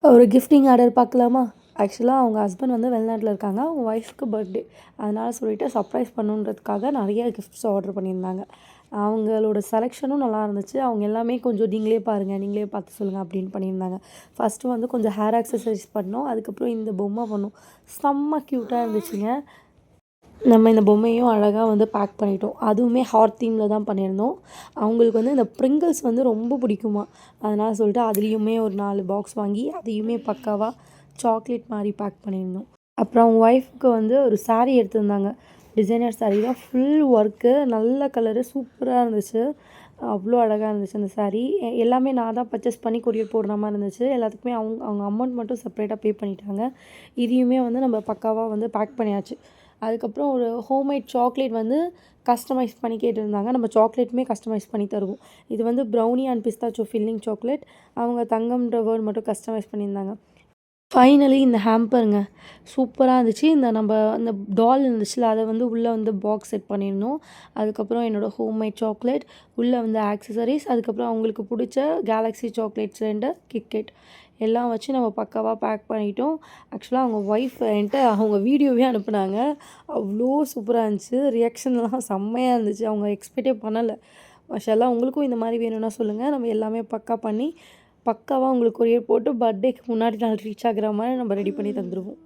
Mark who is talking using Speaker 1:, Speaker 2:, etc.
Speaker 1: ஒரு gifting order பார்க்கலாமா? ஆக்சுவலாக அவங்க ஹஸ்பண்ட் வந்து வெளிநாட்டில இருக்காங்க. அவங்க ஒய்ஃப்க்கு பர்த்டே. அதனால சொல்லிட்டு சர்ப்ரைஸ் பண்ணணுன்றதுக்காக நெறைய கிஃப்ட்ஸ் ஆர்டர் பண்ணியிருந்தாங்க. அவங்களோட செலெக்ஷனும் நல்லா இருந்துச்சு. அவங்க எல்லாமே கொஞ்சம் நீங்களே பாருங்க, நீங்களே பார்த்து சொல்லுங்க அப்படின்னு பண்ணியிருந்தாங்க. ஃபர்ஸ்ட்டு வந்து கொஞ்சம் ஹேர் ஆக்சஸரீஸ் பண்ணோம். அதுக்கப்புறம் இந்த பொம்மை பண்ணோம். செம்ம க்யூட்டா இருந்துச்சுங்க. நம்ம இந்த பொம்மையும் அழகா வந்து பேக் பண்ணிட்டோம். அதுவுமே ஹார்ட் தீமில் தான் பண்ணியிருந்தோம். அவங்களுக்கு வந்து இந்த பிரிங்கிள்ஸ் வந்து ரொம்ப பிடிக்குமா. அதனால சொல்லிட்டு அதுலேயுமே ஒரு 4 பாக்ஸ் வாங்கி அதையுமே பக்காவா சாக்லேட் மாரி பேக் பண்ணியிருந்தோம். அப்புறம் அவங்க ஒய்ஃப்க்கு வந்து ஒரு சாரீ எடுத்திருந்தாங்க. டிசைனர் சாரீ தான் ஃபுல் ஒர்க்கு. நல்ல கலரு சூப்பரா இருந்துச்சு. அவ்வளோ அழகா இருந்துச்சு அந்த சாரீ. எல்லாமே நான் தான் பர்ச்சேஸ் பண்ணி கொரியர் போடுற மாரி இருந்துச்சு. எல்லாத்துக்குமே அவங்க அவங்க அமௌண்ட் மட்டும் செப்பரேட்டா பே பண்ணிட்டாங்க. இதையுமே வந்து நம்ம பக்காவா வந்து பேக் பண்ணியாச்சு. அதுக்கப்புறம் ஒரு ஹோம்மேட் சாக்லேட் வந்து கஸ்டமைஸ் பண்ணி கேட்டிருந்தாங்க. நம்ம சாக்லேட்டுமே கஸ்டமைஸ் பண்ணி தருவோம். இது வந்து ப்ரௌனி அண்ட் பிஸ்தாச்சோ ஃபில்லிங் சாக்லேட். அவங்க தங்கம்ன்ற வேர்ட் மட்டும் கஸ்டமைஸ் பண்ணியிருந்தாங்க. ஃபைனலி இந்த ஹேம்பருங்க. சூப்பரா இருந்துச்சு. இந்த நம்ப அந்த டால் இருந்துச்சுல்ல, அத வந்து உள்ள வந்து பாக்ஸ் செட் பண்ணியிருந்தோம். அதுக்கப்புறம் என்னோட ஹோம்மேட் சாக்லேட், உள்ள வந்து ஆக்சஸரீஸ், அதுக்கப்புறம் அவங்களுக்கு புடிச்ச கேலக்ஸி சாக்லேட்ஸ் 2 கிட்கேட் எல்லாம் வச்சு நம்ம பக்காவா பேக் பண்ணிட்டோம். ஆக்சுவலா அவங்க ஒய்ஃப் என்ட்ட அவங்க வீடியோவே அனுப்புனாங்க. அவ்ளோ சூப்பரா இருந்துச்சு. ரியாக்ஷன்லாம் செம்மையா இருந்துச்சு. அவங்க எக்ஸ்பெக்ட்டே பண்ணல. மாஷாஅல்லா உங்களுக்கும் இந்த மாரி வேணும்னா சொல்லுங்க. நம்ம எல்லாமே பக்கா பண்ணி, பக்காவா உங்களுக்கு கொரியர் போட்டு பர்த்டேக்கு முன்னாடி நாள் ரீச் ஆகுற மாரி நம்ம ரெடி பண்ணி தந்துருவோம்.